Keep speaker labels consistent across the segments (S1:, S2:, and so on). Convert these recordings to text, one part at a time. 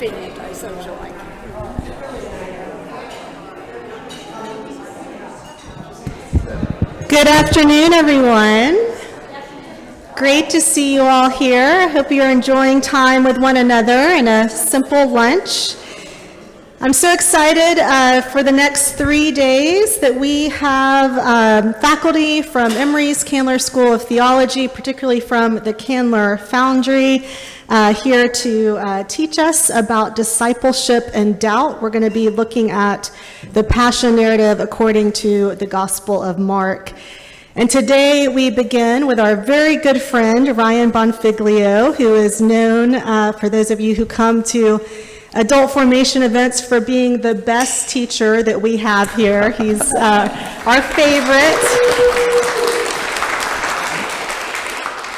S1: convenient, I socialize.
S2: Good afternoon, everyone. Great to see you all here. I hope you're enjoying time with one another and a simple lunch. I'm so excited for the next 3 days that we have faculty from Emory's Candler School of Theology, particularly from the Candler Foundry, here to teach us about discipleship and doubt. We're going to be looking at the Passion narrative according to the Gospel of Mark. And today we begin with our very good friend, Ryan Bonfiglio, who is known, for those of you who come to adult formation events, for being the best teacher that we have here. He's our favorite.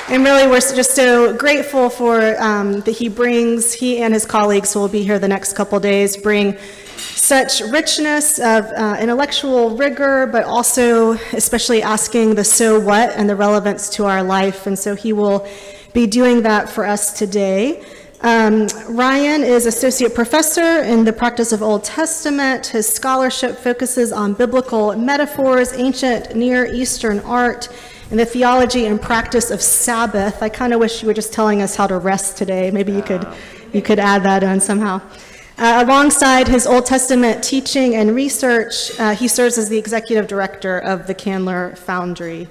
S2: And really, we're just so grateful for that he and his colleagues who will be here the next couple days bring such richness of intellectual rigor, but also especially asking the so what and the relevance to our life. And so he will be doing that for us today. Ryan is associate professor in the practice of Old Testament. His scholarship focuses on biblical metaphors, ancient Near Eastern art, and the theology and practice of Sabbath. I kind of wish you were just telling us how to rest today. Maybe you could add that in somehow. Alongside his Old Testament teaching and research, he serves as the executive director of the Candler Foundry.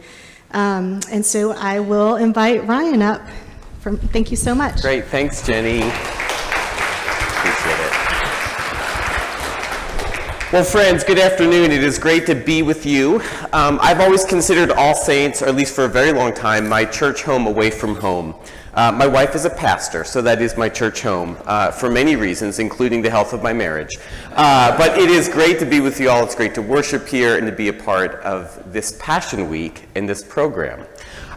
S2: And so I will invite Ryan up. Thank you so much.
S3: Great, thanks, Jenny. Appreciate it. Well, friends, good afternoon. It is great to be with you. I've always considered All Saints, or at least for a very long time, my church home away from home. My wife is a pastor, so that is my church home for many reasons, including the health of my marriage. But it is great to be with you all. It's great to worship here and to be a part of this Passion Week in this program.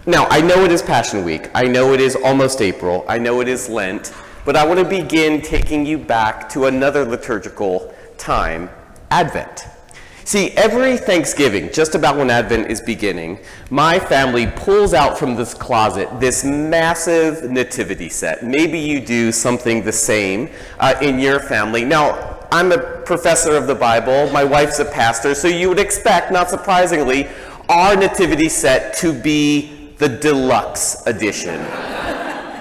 S3: Now, I know it is Passion Week. I know it is almost April. I know it is Lent. But I want to begin taking you back to another liturgical time, Advent. See, every Thanksgiving, just about when Advent is beginning, my family pulls out from this closet this massive nativity set. Maybe you do something the same in your family. Now, I'm a professor of the Bible. My wife's a pastor. So you would expect, not surprisingly, our nativity set to be the deluxe edition.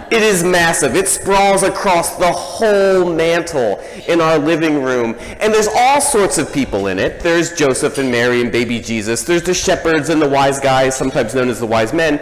S3: It is massive. It sprawls across the whole mantle in our living room. And there's all sorts of people in it. There's Joseph and Mary and baby Jesus. There's the shepherds and the wise guys, sometimes known as the wise men.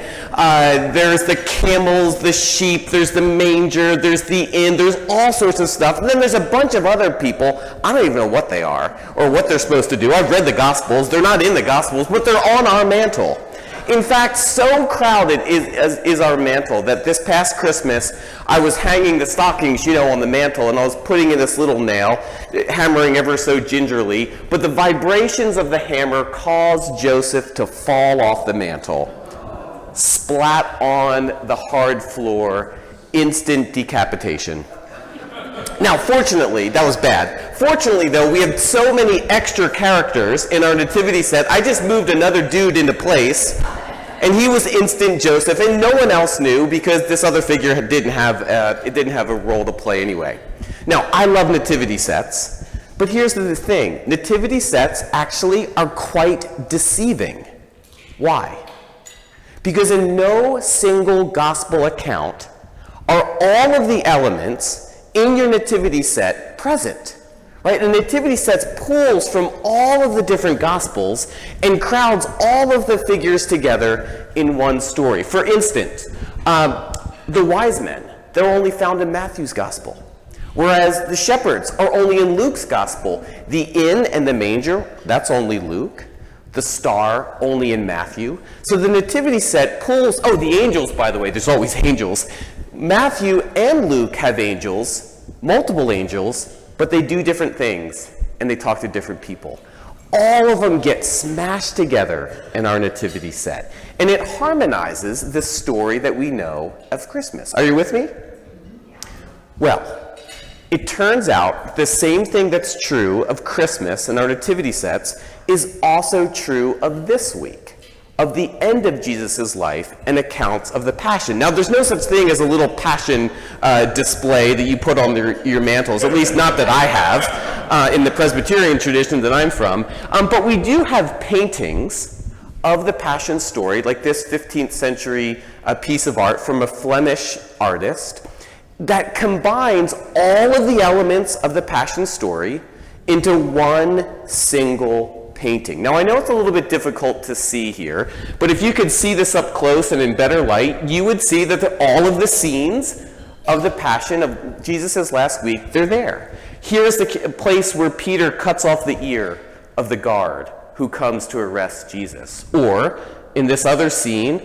S3: There's the camels, the sheep. There's the manger. There's the inn. There's all sorts of stuff. And then there's a bunch of other people. I don't even know what they are or what they're supposed to do. I've read the Gospels. They're not in the Gospels, but they're on our mantle. In fact, so crowded is our mantle that this past Christmas, I was hanging the stockings, on the mantle, and I was putting in this little nail, hammering ever so gingerly, but the vibrations of the hammer caused Joseph to fall off the mantle, splat on the hard floor, instant decapitation. Now, fortunately, that was bad. Fortunately, though, we have so many extra characters in our nativity set, I just moved another dude into place, and he was instant Joseph, and no one else knew because this other figure didn't have a role to play anyway. Now, I love nativity sets, but here's the thing. Nativity sets actually are quite deceiving. Why? Because in no single gospel account are all of the elements in your nativity set present, right? A nativity set pulls from all of the different gospels and crowds all of the figures together in one story. For instance, the wise men, they're only found in Matthew's gospel, whereas the shepherds are only in Luke's gospel. The inn and the manger, that's only Luke. The star, only in Matthew. So the nativity set pulls, the angels, by the way, there's always angels. Matthew and Luke have angels, multiple angels, but they do different things, and they talk to different people. All of them get smashed together in our nativity set, and it harmonizes the story that we know of Christmas. Are you with me? Well, it turns out the same thing that's true of Christmas and our nativity sets is also true of this week. of the end of Jesus' life and accounts of the Passion. Now, there's no such thing as a little Passion display that you put on your mantles, at least not that I have, in the Presbyterian tradition that I'm from. But we do have paintings of the Passion story, like this 15th century piece of art from a Flemish artist that combines all of the elements of the Passion story into one single painting. Now, I know it's a little bit difficult to see here, but if you could see this up close and in better light, you would see that all of the scenes of the Passion of Jesus' last week, they're there. Here's the place where Peter cuts off the ear of the guard who comes to arrest Jesus. Or, in this other scene,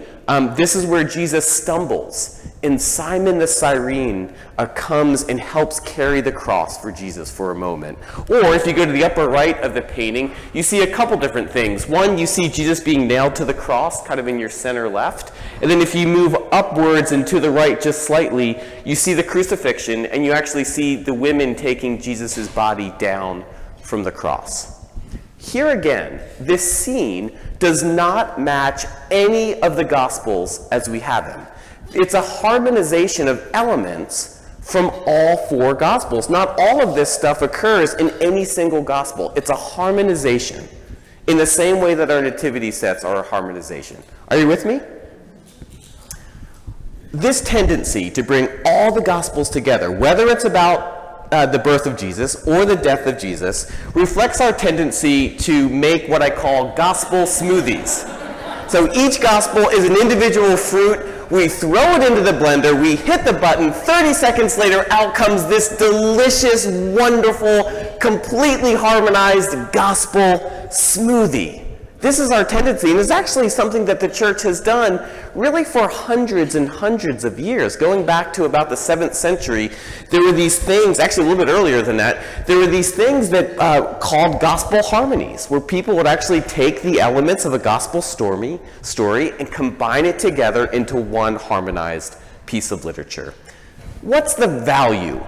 S3: this is where Jesus stumbles, and Simon the Cyrene comes and helps carry the cross for Jesus for a moment. Or if you go to the upper right of the painting, you see a couple different things. One, you see Jesus being nailed to the cross, kind of in your center left. And then if you move upwards and to the right just slightly, you see the crucifixion, and you actually see the women taking Jesus' body down from the cross. Here again, this scene does not match any of the Gospels as we have them. It's a harmonization of elements from all four Gospels. Not all of this stuff occurs in any single Gospel. It's a harmonization in the same way that our nativity sets are a harmonization. Are you with me? This tendency to bring all the Gospels together, whether it's about the birth of Jesus or the death of Jesus, reflects our tendency to make what I call gospel smoothies. So each gospel is an individual fruit. We throw it into the blender, we hit the button, 30 seconds later out comes this delicious, wonderful, completely harmonized gospel smoothie. This is our tendency, and it's actually something that the church has done really for hundreds and hundreds of years. Going back to about the 7th century, there were these things, actually a little bit earlier than that, there were these things that called gospel harmonies, where people would actually take the elements of a gospel story and combine it together into one harmonized piece of literature. What's the value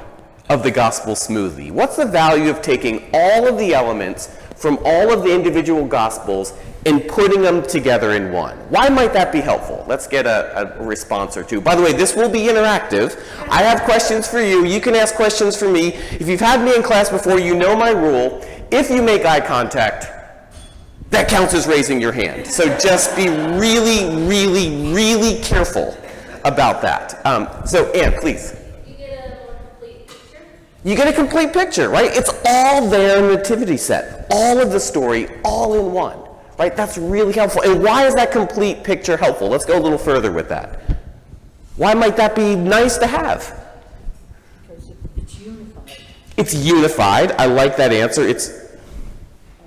S3: of the gospel smoothie? What's the value of taking all of the elements from all of the individual Gospels and putting them together in one? Why might that be helpful? Let's get a response or two. By the way, this will be interactive. I have questions for you. You can ask questions for me. If you've had me in class before, you know my rule. If you make eye contact, that counts as raising your hand. So just be really, really, really careful about that. So, Anne, please. You get a complete picture, right? It's all there in the nativity set. All of the story, all in one, right? That's really helpful. And why is that complete picture helpful? Let's go a little further with that. Why might that be nice to have?
S1: Because it's unified.
S3: It's unified. I like that answer.
S1: And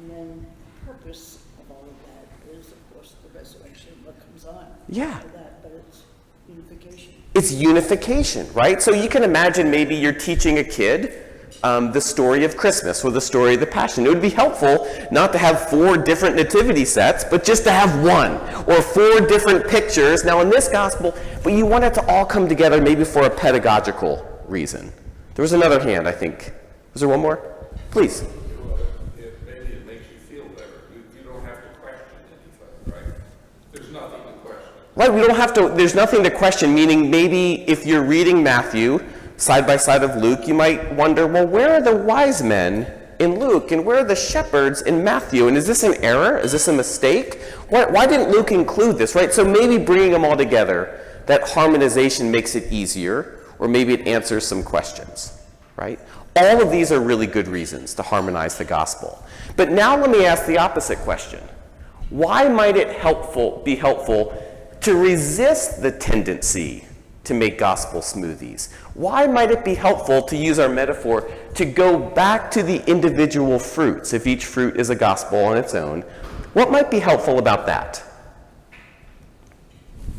S1: then the purpose of all of that is, of course, the resurrection, what comes on.
S3: Yeah.
S1: After that, but it's unification.
S3: It's unification, right? So you can imagine maybe you're teaching a kid the story of Christmas or the story of the Passion. It would be helpful not to have 4 different nativity sets, but just to have one or 4 different pictures. Now in this gospel, but you want it to all come together maybe for a pedagogical reason. There was another hand, I think. Was there one more? Please.
S4: Maybe it makes you feel better. You don't have to question anything, right? There's nothing to question.
S3: Right, we don't have to, there's nothing to question, meaning maybe if you're reading Matthew side by side of Luke, you might wonder, well, where are the wise men in Luke and where are the shepherds in Matthew? And is this an error? Is this a mistake? Why didn't Luke include this, right? So maybe bringing them all together, that harmonization makes it easier, or maybe it answers some questions, right? All of these are really good reasons to harmonize the gospel. But now let me ask the opposite question. Why might it be helpful to resist the tendency to make gospel smoothies? Why might it be helpful, to use our metaphor, to go back to the individual fruits, if each fruit is a gospel on its own? What might be helpful about that?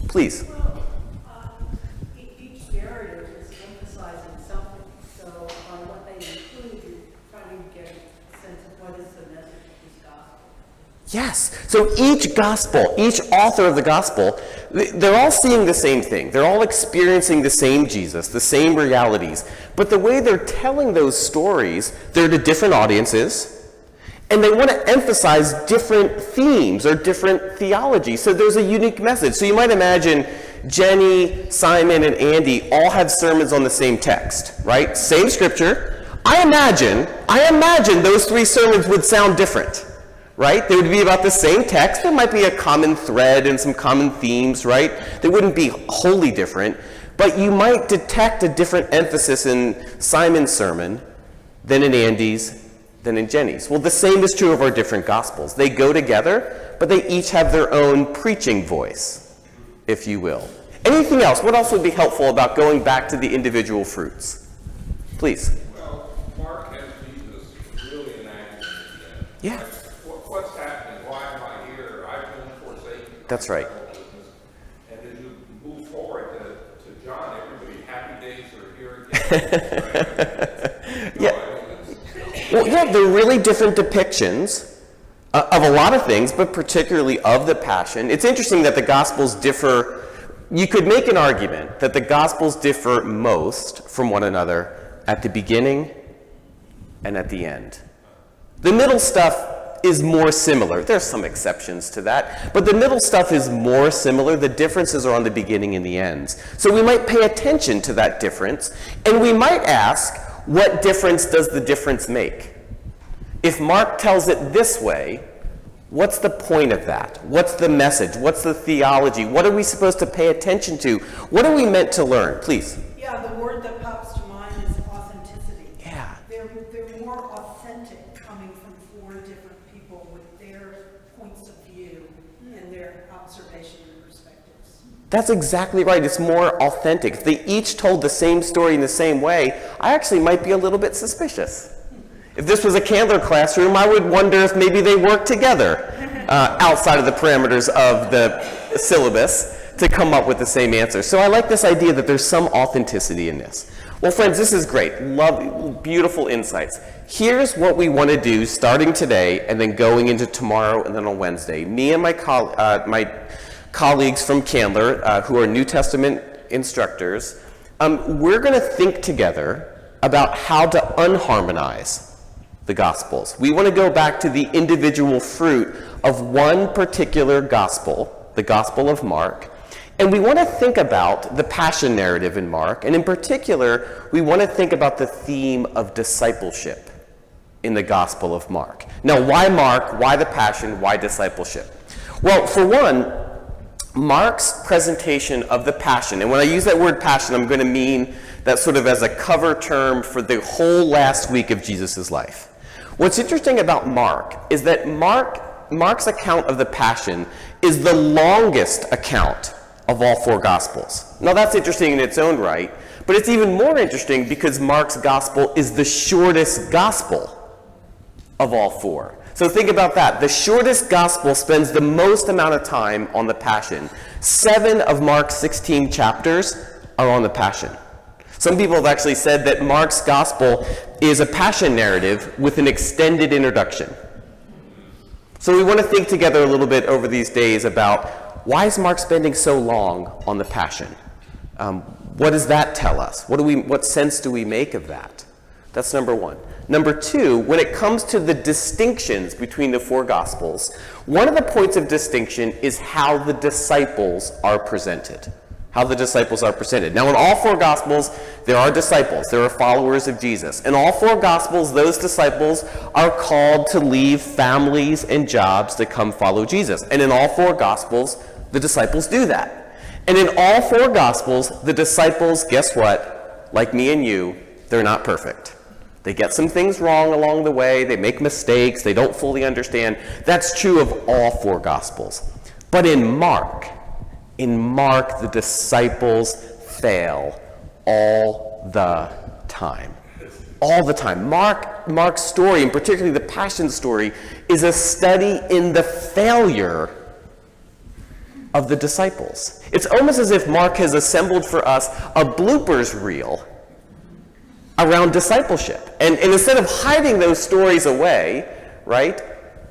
S3: Please.
S5: Well, each narrative is emphasizing something, so on what they include, you're trying to get a sense of what is the message of this gospel.
S3: Yes. So each gospel, each author of the gospel, they're all seeing the same thing. They're all experiencing the same Jesus, the same realities. But the way they're telling those stories, they're to different audiences, And they want to emphasize different themes or different theology. So there's a unique message. So you might imagine Jenny, Simon, and Andy all have sermons on the same text, right? Same scripture. I imagine those 3 sermons would sound different, right? They would be about the same text. There might be a common thread and some common themes, right? They wouldn't be wholly different, but you might detect a different emphasis in Simon's sermon than in Andy's, than in Jenny's. Well, the same is true of our different gospels. They go together, but they each have their own preaching voice, if you will. Anything else? What else would be helpful about going back to the individual fruits? Please.
S4: Well, Mark has Jesus really enacted in the end.
S3: Yeah.
S4: What's happening? Why am I here? I've been forsaken.
S3: That's right.
S4: And as you move forward to John, everybody, happy days are here again.
S3: Yeah. Well, yeah, they're really different depictions of a lot of things, but particularly of the Passion. It's interesting that the Gospels differ. You could make an argument that the Gospels differ most from one another at the beginning and at the end. The middle stuff is more similar. There's some exceptions to that, but the middle stuff is more similar. The differences are on the beginning and the ends. So we might pay attention to that difference, and we might ask, what difference does the difference make? If Mark tells it this way, what's the point of that? What's the message? What's the theology? What are we supposed to pay attention to? What are we meant to learn? Please.
S5: Yeah, the word that pops to mind is authenticity.
S3: Yeah.
S5: They're more authentic, coming from 4 different people with their points of view and their observation and perspectives.
S3: That's exactly right. It's more authentic. If they each told the same story in the same way, I actually might be a little bit suspicious. If this was a Candler classroom, I would wonder if maybe they worked together outside of the parameters of the syllabus to come up with the same answer. So I like this idea that there's some authenticity in this. Well, friends, this is great. Love, beautiful insights. Here's what we want to do starting today and then going into tomorrow and then on Wednesday. Me and my colleagues from Candler, who are New Testament instructors, we're going to think together about how to unharmonize the Gospels. We want to go back to the individual fruit of one particular Gospel, the Gospel of Mark, and we want to think about the Passion narrative in Mark, and in particular, we want to think about the theme of discipleship in the Gospel of Mark. Now, why Mark? Why the Passion? Why discipleship? Well, for one, Mark's presentation of the Passion, and when I use that word Passion, I'm going to mean that sort of as a cover term for the whole last week of Jesus' life. What's interesting about Mark is that Mark's account of the Passion is the longest account of all 4 Gospels. Now that's interesting in its own right, but it's even more interesting because Mark's Gospel is the shortest Gospel of all 4. So think about that. The shortest Gospel spends the most amount of time on the Passion. 7 of Mark's 16 chapters are on the Passion. Some people have actually said that Mark's Gospel is a Passion narrative with an extended introduction. So we want to think together a little bit over these days about why is Mark spending so long on the Passion? What does that tell us? What sense do we make of that? That's number one. Number two, when it comes to the distinctions between the 4 Gospels, one of the points of distinction is how the disciples are presented. How the disciples are presented. Now, in all 4 Gospels, there are disciples. There are followers of Jesus. In all 4 Gospels, those disciples are called to leave families and jobs to come follow Jesus. And in all 4 Gospels, the disciples do that. And in all 4 Gospels, the disciples, guess what? Like me and you, they're not perfect. They get some things wrong along the way. They make mistakes. They don't fully understand. That's true of all 4 Gospels. But in Mark, the disciples fail all the time. All the time. Mark's story, and particularly the Passion story, is a study in the failure of the disciples. It's almost as if Mark has assembled for us a bloopers reel around discipleship. And instead of hiding those stories away, right,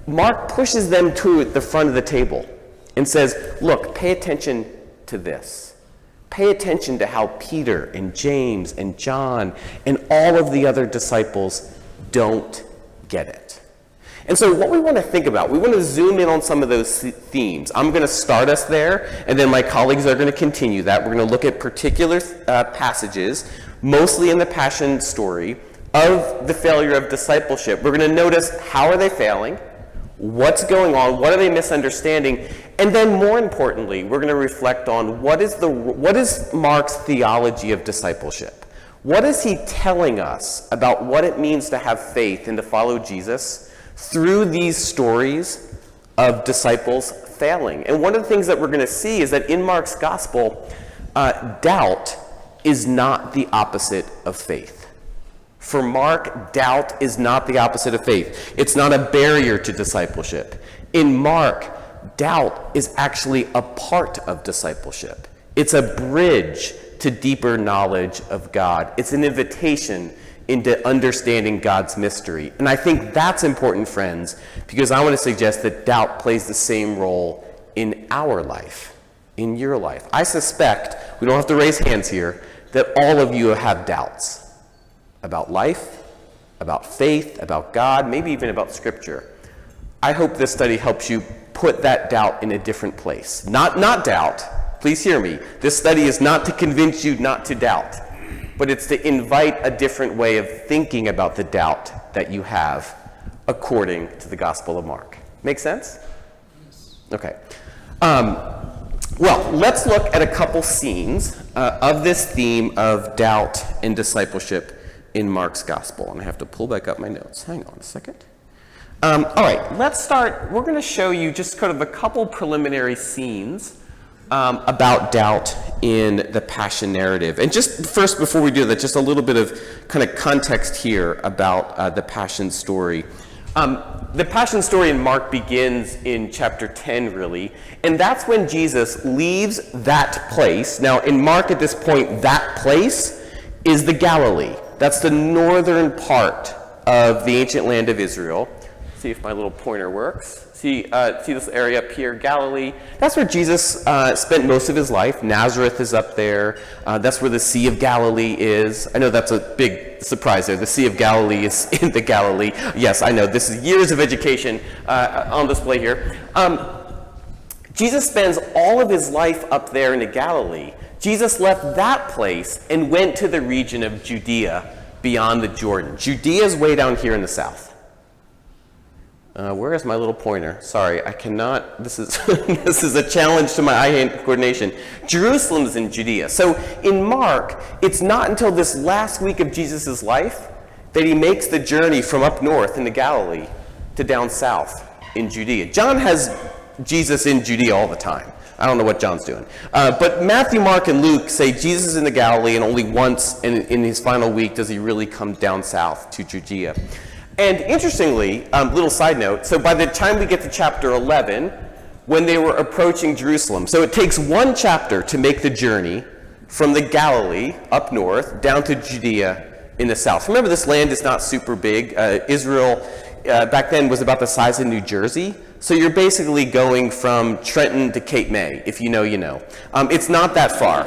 S3: Mark pushes them to the front of the table and says, look, pay attention to this. Pay attention to how Peter and James and John and all of the other disciples don't get it. And so what we want to think about, we want to zoom in on some of those themes. I'm going to start us there, and then my colleagues are going to continue that. We're going to look at particular passages, mostly in the Passion story, of the failure of discipleship. We're going to notice how are they failing, what's going on, what are they misunderstanding, and then more importantly, we're going to reflect on what is Mark's theology of discipleship. What is he telling us about what it means to have faith and to follow Jesus through these stories of disciples failing? And one of the things that we're going to see is that in Mark's gospel, doubt is not the opposite of faith. For Mark, doubt is not the opposite of faith. It's not a barrier to discipleship. In Mark, doubt is actually a part of discipleship. It's a bridge to deeper knowledge of God. It's an invitation into understanding God's mystery. And I think that's important, friends, because I want to suggest that doubt plays the same role in our life, in your life. I suspect, we don't have to raise hands here, that all of you have doubts about life, about faith, about God, maybe even about Scripture. I hope this study helps you put that doubt in a different place. Not doubt. Please hear me. This study is not to convince you not to doubt, but it's to invite a different way of thinking about the doubt that you have according to the Gospel of Mark. Make sense? Yes. Okay. Well, let's look at a couple scenes of this theme of doubt and discipleship in Mark's Gospel. And I have to pull back up my notes. Hang on a second. All right, let's start. We're going to show you just kind of a couple preliminary scenes about doubt in the Passion narrative. And just first, before we do that, just a little bit of kind of context here about the Passion story. The Passion story in Mark begins in chapter 10, really, and that's when Jesus leaves that place. Now, in Mark at this point, that place is the Galilee. That's the northern part of the ancient land of Israel. See if my little pointer works. See this area up here, Galilee. That's where Jesus spent most of his life. Nazareth is up there. That's where the Sea of Galilee is. I know that's a big surprise there. The Sea of Galilee is in the Galilee. Yes, I know. This is years of education on display here. Jesus spends all of his life up there in the Galilee. Jesus left that place and went to the region of Judea beyond the Jordan. Judea is way down here in the south. Where is my little pointer? Sorry, I cannot. This is this is a challenge to my eye-hand coordination. Jerusalem is in Judea. So in Mark, it's not until this last week of Jesus' life that he makes the journey from up north in the Galilee to down south in Judea. John has Jesus in Judea all the time. I don't know what John's doing. But Matthew, Mark, and Luke say Jesus is in the Galilee, and only once in his final week does he really come down south to Judea. And interestingly, little side note, so by the time we get to chapter 11, when they were approaching Jerusalem, so it takes one chapter to make the journey from the Galilee up north down to Judea in the south. Remember, this land is not super big. Israel back then was about the size of New Jersey. So you're basically going from Trenton to Cape May. If you know, you know. It's not that far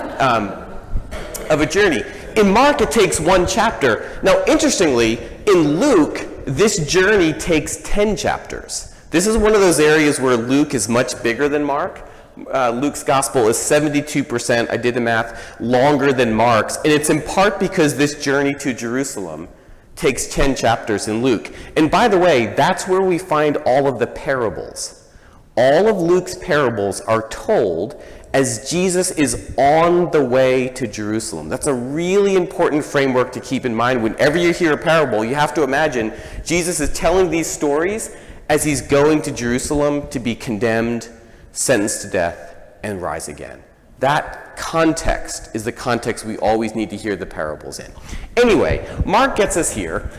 S3: of a journey. In Mark, it takes one chapter. Now, interestingly, in Luke, this journey takes 10 chapters. This is one of those areas where Luke is much bigger than Mark. Luke's gospel is 72%, I did the math, longer than Mark's. And it's in part because this journey to Jerusalem takes 10 chapters in Luke. And by the way, that's where we find all of the parables. All of Luke's parables are told as Jesus is on the way to Jerusalem. That's a really important framework to keep in mind. Whenever you hear a parable, you have to imagine Jesus is telling these stories as he's going to Jerusalem to be condemned, sentenced to death, and rise again. That context is the context we always need to hear the parables in. Anyway, Mark gets us here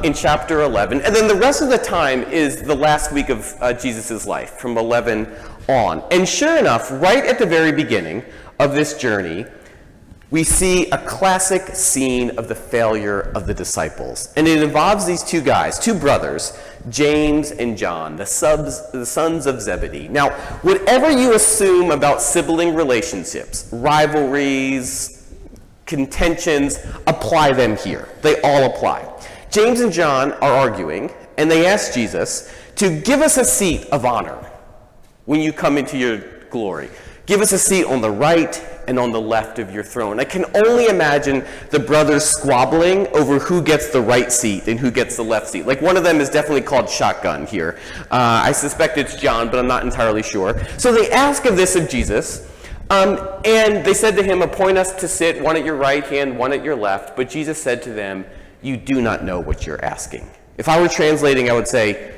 S3: in chapter 11, and then the rest of the time is the last week of Jesus' life, from 11 on. And sure enough, right at the very beginning of this journey, we see a classic scene of the failure of the disciples. And it involves these two guys, two brothers, James and John, the sons of Zebedee. Now, whatever you assume about sibling relationships, rivalries, contentions, apply them here. They all apply. James and John are arguing, and they ask Jesus to give us a seat of honor when you come into your glory. Give us a seat on the right and on the left of your throne. I can only imagine the brothers squabbling over who gets the right seat and who gets the left seat. Like, one of them is definitely called shotgun here. I suspect it's John, but I'm not entirely sure. So they ask of this of Jesus, and they said to him, appoint us to sit, one at your right hand, one at your left. But Jesus said to them, you do not know what you're asking. If I were translating, I would say,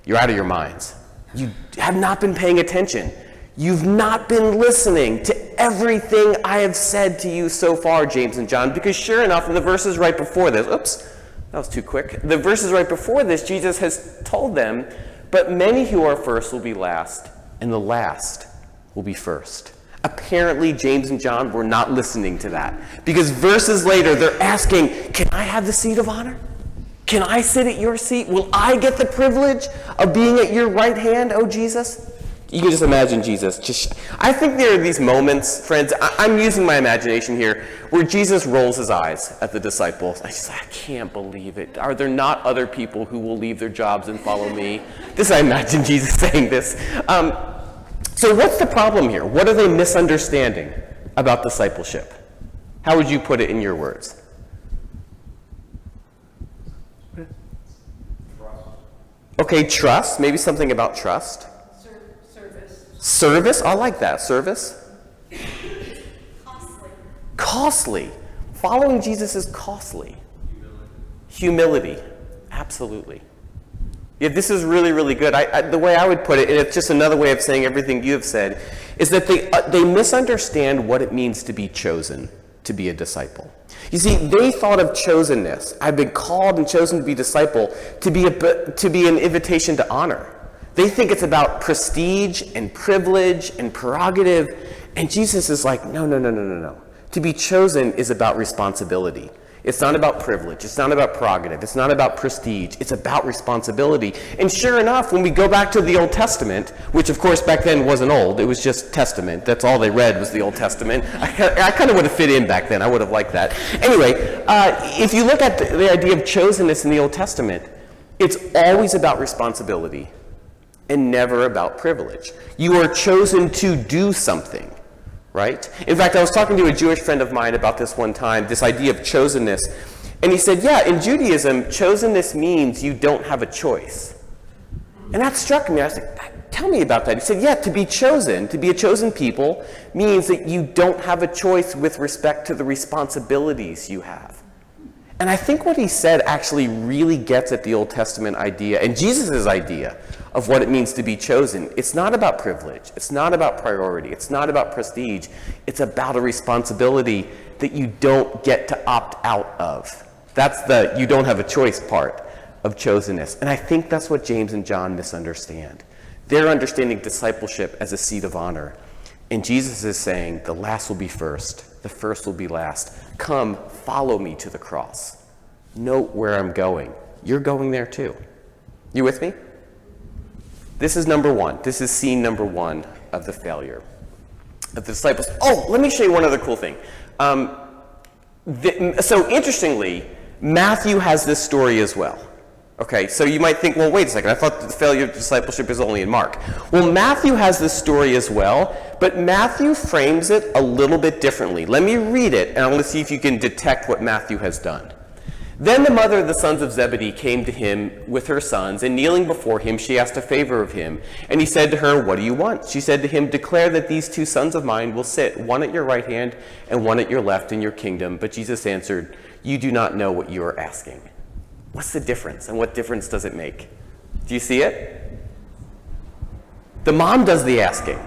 S3: you're out of your minds. You have not been paying attention. You've not been listening to everything I have said to you so far, James and John, because sure enough, in the verses right before this, that was too quick. The verses right before this, Jesus has told them, but many who are first will be last, and the last will be first. Apparently, James and John were not listening to that, because verses later, they're asking, can I have the seat of honor? Can I sit at your seat? Will I get the privilege of being at your right hand, oh Jesus? You can just imagine Jesus. I think there are these moments, friends, I'm using my imagination here, where Jesus rolls his eyes at the disciples. I can't believe it. Are there not other people who will leave their jobs and follow me? I imagine Jesus saying this. So what's the problem here? What are they misunderstanding about discipleship? How would you put it in your words? Okay, trust. Maybe something about trust. Service, I like that. Service? Costly. Following Jesus is costly. Humility. Absolutely. Yeah, this is really, really good. The way I would put it, and it's just another way of saying everything you have said, is that they misunderstand what it means to be chosen, to be a disciple. You see, they thought of chosenness. I've been called and chosen to be a disciple, to be an invitation to honor. They think it's about prestige and privilege and prerogative, and Jesus is like, no. To be chosen is about responsibility. It's not about privilege. It's not about prerogative. It's not about prestige. It's about responsibility. And sure enough, when we go back to the Old Testament, which of course back then wasn't old, it was just Testament. That's all they read was the Old Testament. I kind of would have fit in back then. I would have liked that. Anyway, if you look at the idea of chosenness in the Old Testament, it's always about responsibility and never about privilege. You are chosen to do something. Right? In fact, I was talking to a Jewish friend of mine about this one time, this idea of chosenness. And he said, yeah, in Judaism, chosenness means you don't have a choice. And that struck me. I was like, tell me about that. He said, yeah, to be chosen, to be a chosen people, means that you don't have a choice with respect to the responsibilities you have. And I think what he said actually really gets at the Old Testament idea, and Jesus' idea, of what it means to be chosen. It's not about privilege. It's not about priority. It's not about prestige. It's about a responsibility that you don't get to opt out of. That's the you don't have a choice part of chosenness. And I think that's what James and John misunderstand. They're understanding discipleship as a seat of honor. And Jesus is saying, the last will be first. The first will be last. Come, follow me to the cross. Note where I'm going. You're going there too. You with me? This is number one. This is scene number one of the failure of the disciples. Oh, let me show you one other cool thing. So interestingly, Matthew has this story as well. Okay, so you might think, well, wait a second. I thought the failure of discipleship is only in Mark. Well, Matthew has this story as well, but Matthew frames it a little bit differently. Let me read it, and I want to see if you can detect what Matthew has done. Then the mother of the sons of Zebedee came to him with her sons, and kneeling before him, she asked a favor of him. And he said to her, what do you want? She said to him, declare that these two sons of mine will sit, one at your right hand and one at your left in your kingdom. But Jesus answered, you do not know what you are asking. What's the difference, and what difference does it make? Do you see it? The mom does the asking,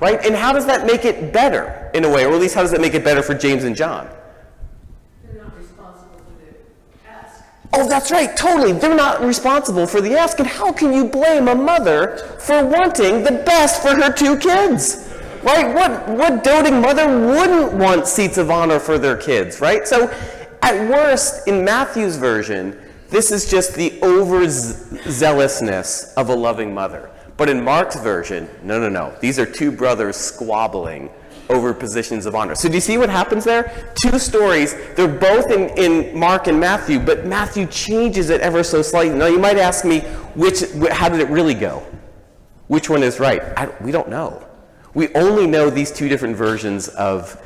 S3: right? And how does that make it better, in a way? Or at least how does it make it better for James and John? Oh, that's right, totally. They're not responsible for the ask. And how can you blame a mother for wanting the best for her two kids? Right? What doting mother wouldn't want seats of honor for their kids, right? So at worst, in Matthew's version, this is just the overzealousness of a loving mother. But in Mark's version, no. These are two brothers squabbling over positions of honor. So do you see what happens there? Two stories, they're both in Mark and Matthew, but Matthew changes it ever so slightly. Now you might ask me, how did it really go? Which one is right? We don't know. We only know these two different versions of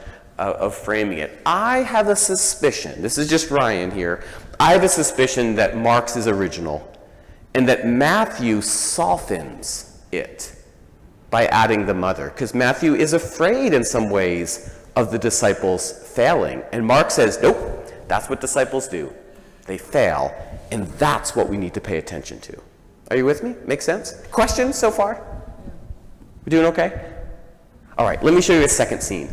S3: framing it. I have a suspicion, this is just Ryan here, I have a suspicion that Mark's is original and that Matthew softens it by adding the mother, because Matthew is afraid in some ways of the disciples failing. And Mark says, nope, that's what disciples do. They fail, and that's what we need to pay attention to. Are you with me? Make sense? Questions so far? We doing okay? All right, let me show you a second scene.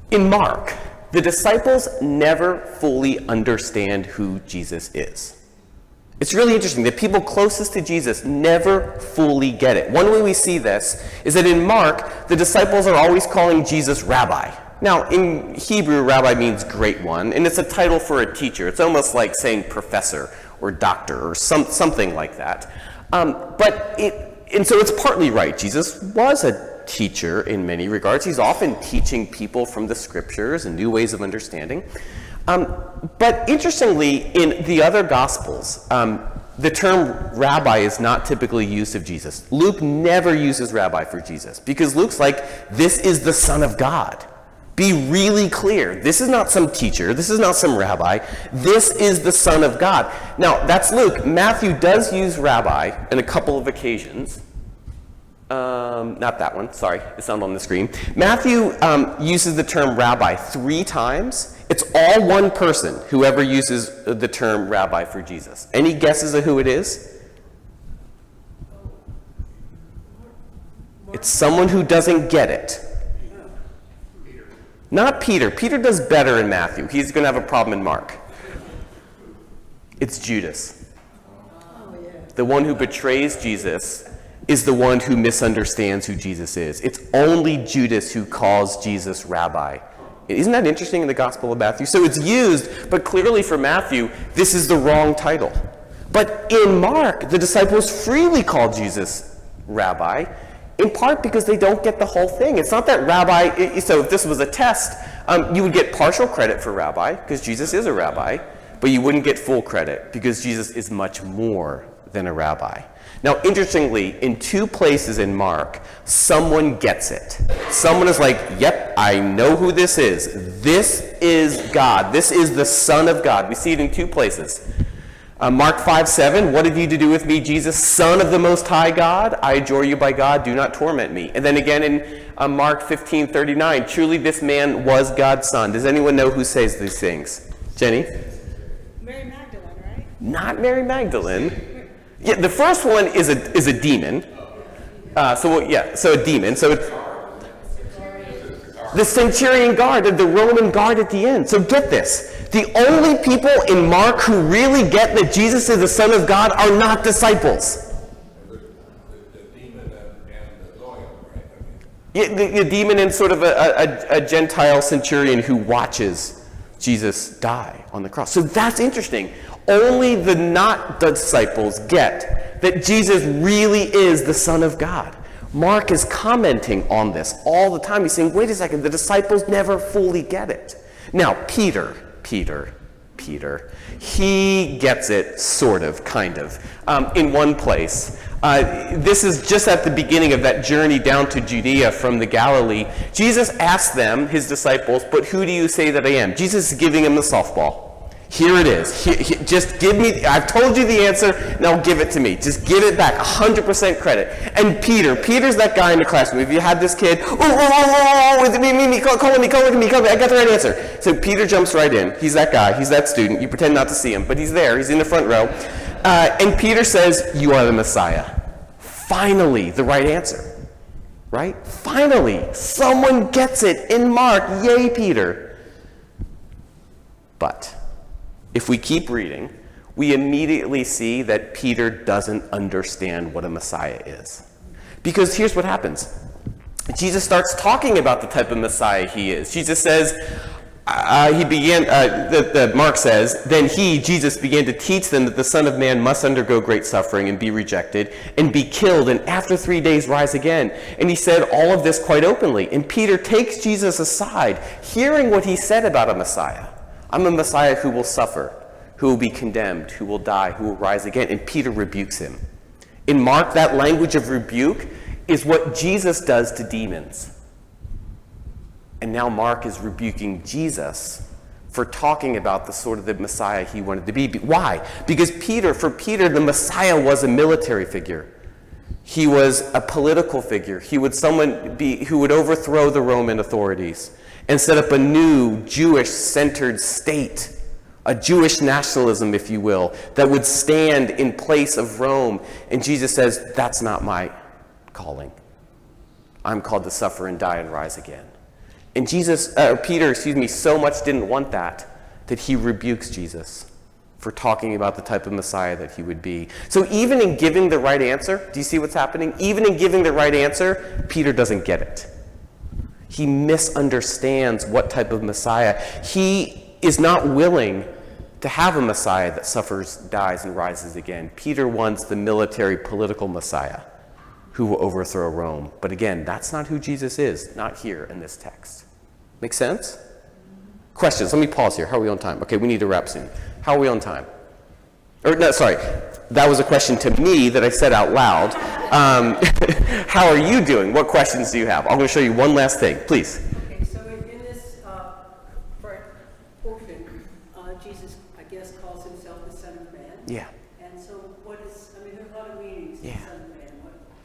S3: In Mark, the disciples never fully understand who Jesus is. It's really interesting. The people closest to Jesus never fully get it. One way we see this is that in Mark, the disciples are always calling Jesus rabbi. Now, in Hebrew, rabbi means great one, and it's a title for a teacher. It's almost like saying professor or doctor or something like that. And so it's partly right. Jesus was a teacher in many regards. He's often teaching people from the scriptures and new ways of understanding. But interestingly, in the other Gospels, the term rabbi is not typically used of Jesus. Luke never uses rabbi for Jesus because Luke's like, this is the Son of God. Be really clear. This is not some teacher. This is not some rabbi. This is the Son of God. Now, that's Luke. Matthew does use rabbi on a couple of occasions. Not that one. Sorry, it's not on the screen. Matthew uses the term rabbi 3 times. It's all one person, whoever uses the term rabbi for Jesus. Any guesses of who it is? It's someone who doesn't get it. Not Peter. Peter does better in Matthew. He's going to have a problem in Mark. It's Judas. The one who betrays Jesus is the one who misunderstands who Jesus is. It's only Judas who calls Jesus rabbi. Isn't that interesting in the Gospel of Matthew? So it's used, but clearly for Matthew, this is the wrong title. But in Mark, the disciples freely call Jesus rabbi, in part because they don't get the whole thing. It's not that rabbi, so if this was a test, you would get partial credit for rabbi, because Jesus is a rabbi, but you wouldn't get full credit, because Jesus is much more than a rabbi. Now, interestingly, in 2 places in Mark, someone gets it. Someone is like, yep, I know who this is. This is God. This is the Son of God. We see it in 2 places. Mark 5:7, what have you to do with me, Jesus, Son of the Most High God? I adjure you by God, do not torment me. And then again in Mark 15:39, truly this man was God's Son. Does anyone know who says these things? Jenny?
S6: Mary Magdalene, right?
S3: Not Mary Magdalene. Yeah, the first one is a demon. So a demon. So it's the centurion guard, the Roman guard at the end. So get this. The only people in Mark who really get that Jesus is the Son of God are not disciples.
S4: The demon and the lawyer, right?
S3: Yeah, the demon and sort of a Gentile centurion who watches Jesus die on the cross. So that's interesting. Only the not disciples get that Jesus really is the Son of God. Mark is commenting on this all the time. He's saying, wait a second, the disciples never fully get it. Now, Peter, he gets it, sort of, kind of, in one place. This is just at the beginning of that journey down to Judea from the Galilee. Jesus asked them, his disciples, but who do you say that I am? Jesus is giving him the softball. Here it is. Just give me, I've told you the answer, now give it to me. Just give it back, 100% credit. And Peter's that guy in the classroom. If you had this kid, call me, I got the right answer. So Peter jumps right in. He's that guy, he's that student. You pretend not to see him, but he's there, he's in the front row. And Peter says, you are the Messiah. Finally, the right answer, right? Finally, someone gets it in Mark. Yay, Peter. But if we keep reading, we immediately see that Peter doesn't understand what a Messiah is. Because here's what happens. Jesus starts talking about the type of Messiah he is. Jesus says, Mark says, then he, Jesus, began to teach them that the Son of Man must undergo great suffering and be rejected and be killed and after 3 days rise again. And he said all of this quite openly. And Peter takes Jesus aside, hearing what he said about a Messiah. I'm a Messiah who will suffer, who will be condemned, who will die, who will rise again. And Peter rebukes him. In Mark, that language of rebuke is what Jesus does to demons. And now Mark is rebuking Jesus for talking about the sort of the Messiah he wanted to be. Why? Because for Peter, the Messiah was a military figure. He was a political figure. He would who would overthrow the Roman authorities and set up a new Jewish-centered state, a Jewish nationalism, if you will, that would stand in place of Rome. And Jesus says, that's not my calling. I'm called to suffer and die and rise again. And Peter, so much didn't want that he rebukes Jesus for talking about the type of Messiah that he would be. So even in giving the right answer, do you see what's happening? Even in giving the right answer, Peter doesn't get it. He misunderstands what type of Messiah. He is not willing to have a Messiah that suffers, dies, and rises again. Peter wants the military, political Messiah who will overthrow Rome. But again, that's not who Jesus is, not here in this text. Make sense? Questions? Let me pause here. How are we on time? Okay, we need to wrap soon. How are we on time? That was a question to me that I said out loud. How are you doing? What questions do you have? I'm going to show you one last thing. Please.
S5: Okay, so in this portion, Jesus, I guess, calls himself the Son of Man.
S3: Yeah.
S5: And so there's a lot of meanings to the Son of Man.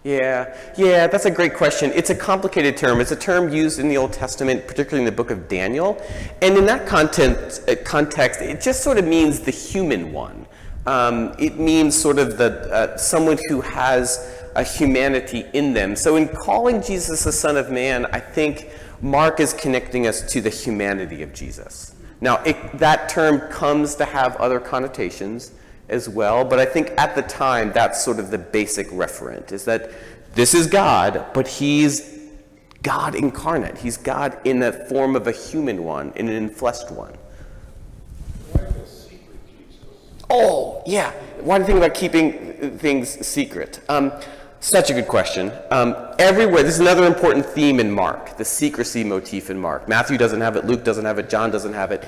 S3: Yeah, that's a great question. It's a complicated term. It's a term used in the Old Testament, particularly in the book of Daniel. And in that context, it just sort of means the human one. It means sort of someone who has a humanity in them. So in calling Jesus the Son of Man, I think Mark is connecting us to the humanity of Jesus. Now, that term comes to have other connotations as well, but I think at the time that's sort of the basic referent, is that this is God, but he's God incarnate. He's God in the form of a human one, in an enfleshed one.
S4: Why the secret, Jesus?
S3: Oh, yeah. Why do you think about keeping things secret? Such a good question. Everywhere, this is another important theme in Mark, the secrecy motif in Mark. Matthew doesn't have it, Luke doesn't have it, John doesn't have it.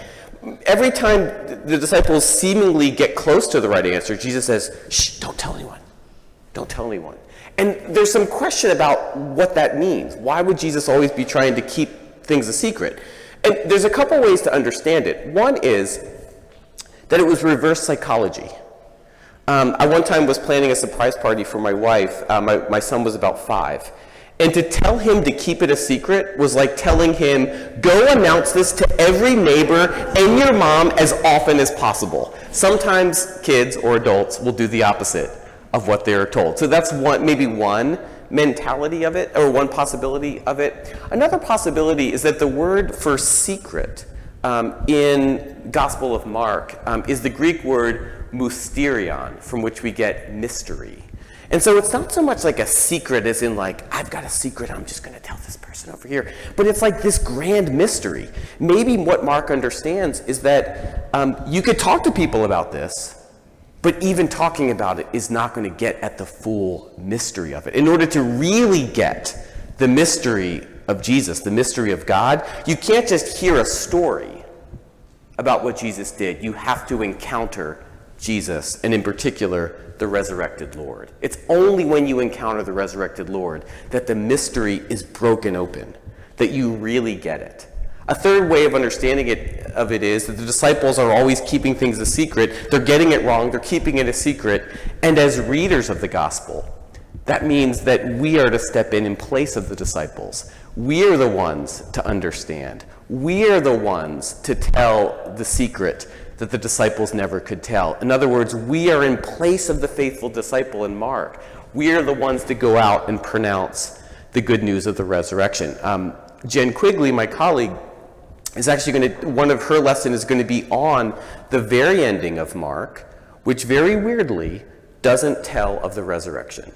S3: Every time the disciples seemingly get close to the right answer, Jesus says, shh, don't tell anyone. Don't tell anyone. And there's some question about what that means. Why would Jesus always be trying to keep things a secret? And there's a couple ways to understand it. One is that it was reverse psychology. I one time was planning a surprise party for my wife. My son was about 5. And to tell him to keep it a secret was like telling him, go announce this to every neighbor and your mom as often as possible. Sometimes kids or adults will do the opposite of what they're told. So that's maybe one mentality of it, or one possibility of it. Another possibility is that the word for secret in Gospel of Mark is the Greek word mysterion, from which we get mystery. And so it's not so much like a secret as in like, I've got a secret, I'm just going to tell this person over here. But it's like this grand mystery. Maybe what Mark understands is that you could talk to people about this, but even talking about it is not going to get at the full mystery of it. In order to really get the mystery of Jesus, the mystery of God, you can't just hear a story about what Jesus did. You have to encounter Jesus, and in particular, the resurrected Lord. It's only when you encounter the resurrected Lord that the mystery is broken open, that you really get it. A third way of understanding it is that the disciples are always keeping things a secret. They're getting it wrong. They're keeping it a secret. And as readers of the gospel, that means that we are to step in place of the disciples. We are the ones to understand. We are the ones to tell the secret that the disciples never could tell. In other words, we are in place of the faithful disciple in Mark. We are the ones to go out and pronounce the good news of the resurrection. Jen Quigley, my colleague, is actually one of her lessons is going to be on the very ending of Mark, which very weirdly doesn't tell of the resurrection.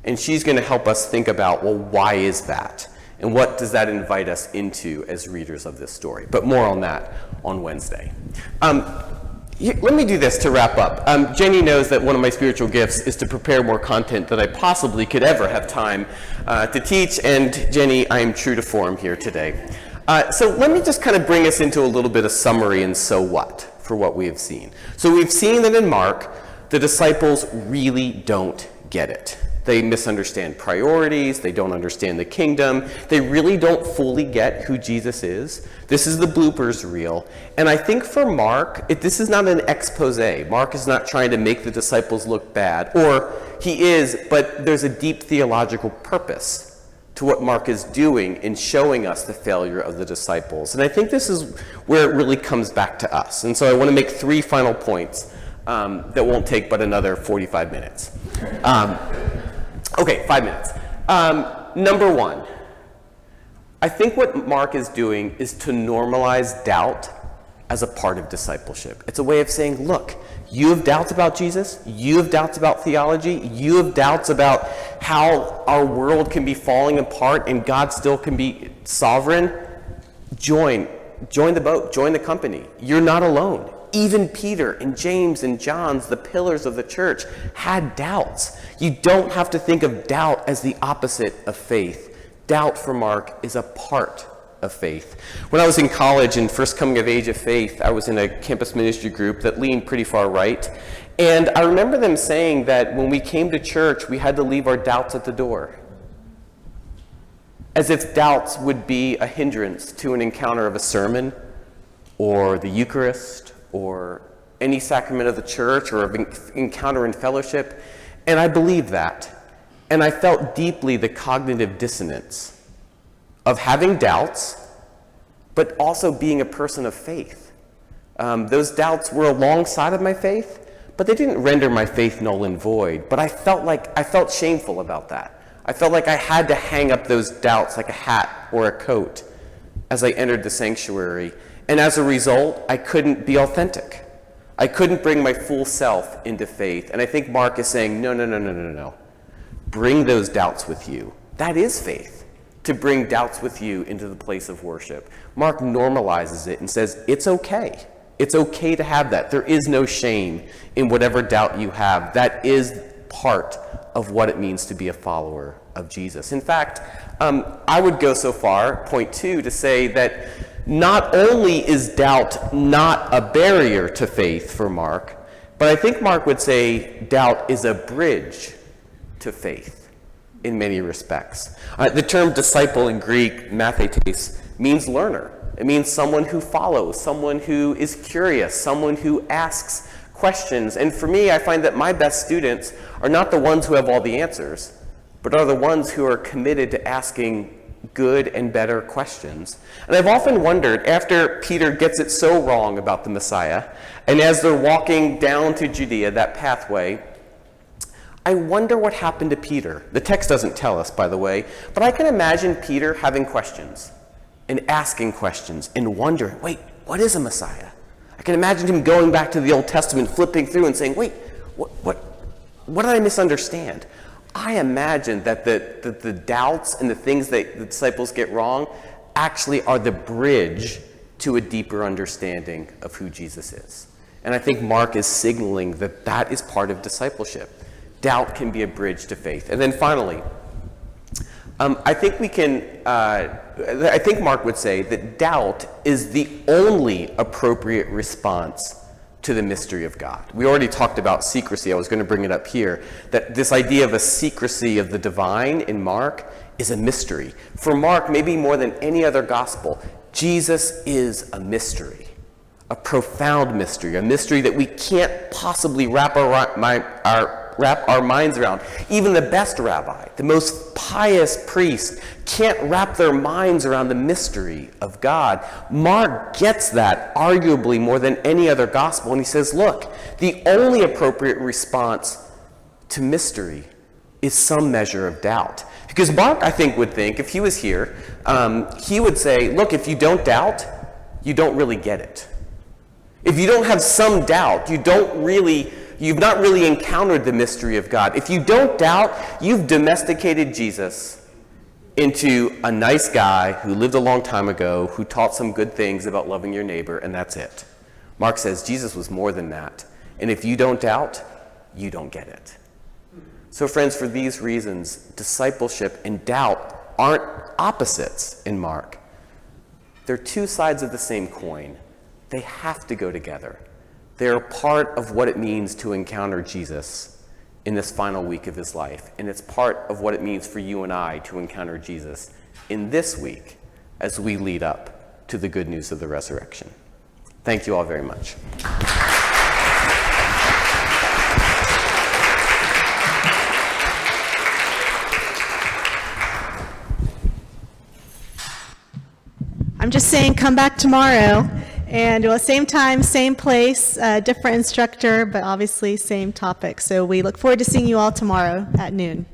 S3: And she's going to help us think about, well, why is that? And what does that invite us into as readers of this story? But more on that on Wednesday. Let me do this to wrap up. Jenny knows that one of my spiritual gifts is to prepare more content than I possibly could ever have time to teach, and Jenny, I am true to form here today. So let me just kind of bring us into a little bit of summary and so what for what we have seen. So we've seen that in Mark, the disciples really don't get it. They misunderstand priorities, they don't understand the kingdom, they really don't fully get who Jesus is. This is the bloopers reel. And I think for Mark, this is not an expose. Mark is not trying to make the disciples look bad, or he is, but there's a deep theological purpose to what Mark is doing in showing us the failure of the disciples. And I think this is where it really comes back to us. And so I want to make 3 final points that won't take but another 45 minutes. Okay, 5 minutes. Number 1, I think what Mark is doing is to normalize doubt as a part of discipleship. It's a way of saying, look, you have doubts about Jesus, you have doubts about theology, you have doubts about how our world can be falling apart and God still can be sovereign. Join the boat, join the company. You're not alone. Even Peter and James and John's, the pillars of the church, had doubts. You don't have to think of doubt as the opposite of faith. Doubt for Mark is a part of faith. When I was in college and first coming of age of faith, I was in a campus ministry group that leaned pretty far right. And I remember them saying that when we came to church, we had to leave our doubts at the door. As if doubts would be a hindrance to an encounter of a sermon or the Eucharist or any sacrament of the church or an encounter in fellowship. And I believed that. And I felt deeply the cognitive dissonance of having doubts, but also being a person of faith. Those doubts were alongside of my faith, but they didn't render my faith null and void. But I felt shameful about that. I felt like I had to hang up those doubts like a hat or a coat as I entered the sanctuary. And as a result, I couldn't be authentic. I couldn't bring my full self into faith. And I think Mark is saying, no. Bring those doubts with you. That is faith, to bring doubts with you into the place of worship. Mark normalizes it and says, it's okay. It's okay to have that. There is no shame in whatever doubt you have. That is part of what it means to be a follower of Jesus. In fact, I would go so far, point 2, to say that not only is doubt not a barrier to faith for Mark, but I think Mark would say doubt is a bridge to faith in many respects. The term disciple in Greek, mathetes, means learner. It means someone who follows, someone who is curious, someone who asks questions. And for me, I find that my best students are not the ones who have all the answers, but are the ones who are committed to asking good and better questions. And I've often wondered, after Peter gets it so wrong about the Messiah, and as they're walking down to Judea, that pathway, I wonder what happened to Peter. The text doesn't tell us, by the way, but I can imagine Peter having questions and asking questions and wondering, wait, what is a Messiah? I can imagine him going back to the Old Testament, flipping through and saying, wait, what did I misunderstand? I imagine that the doubts and the things that the disciples get wrong actually are the bridge to a deeper understanding of who Jesus is. And I think Mark is signaling that that is part of discipleship. Doubt can be a bridge to faith. And then finally, I think Mark would say that doubt is the only appropriate response to the mystery of God. We already talked about secrecy. I was going to bring it up here, that this idea of a secrecy of the divine in Mark is a mystery. For Mark, maybe more than any other gospel, Jesus is a mystery, a profound mystery, a mystery that we can't possibly wrap our minds around. Even the best rabbi, the most pious priest, can't wrap their minds around the mystery of God. Mark gets that arguably more than any other gospel, and he says, look, the only appropriate response to mystery is some measure of doubt. Because Mark, I think, would think, if he was here, he would say, look, if you don't doubt, you don't really get it. If you don't have some doubt, you've not really encountered the mystery of God. If you don't doubt, you've domesticated Jesus into a nice guy who lived a long time ago, who taught some good things about loving your neighbor, and that's it. Mark says Jesus was more than that. And if you don't doubt, you don't get it. So friends, for these reasons, discipleship and doubt aren't opposites in Mark. They're two sides of the same coin. They have to go together. They're part of what it means to encounter Jesus in this final week of his life. And it's part of what it means for you and I to encounter Jesus in this week as we lead up to the good news of the resurrection. Thank you all very much.
S2: I'm just saying, come back tomorrow, and same time, same place, different instructor, but obviously same topic. So we look forward to seeing you all tomorrow at noon.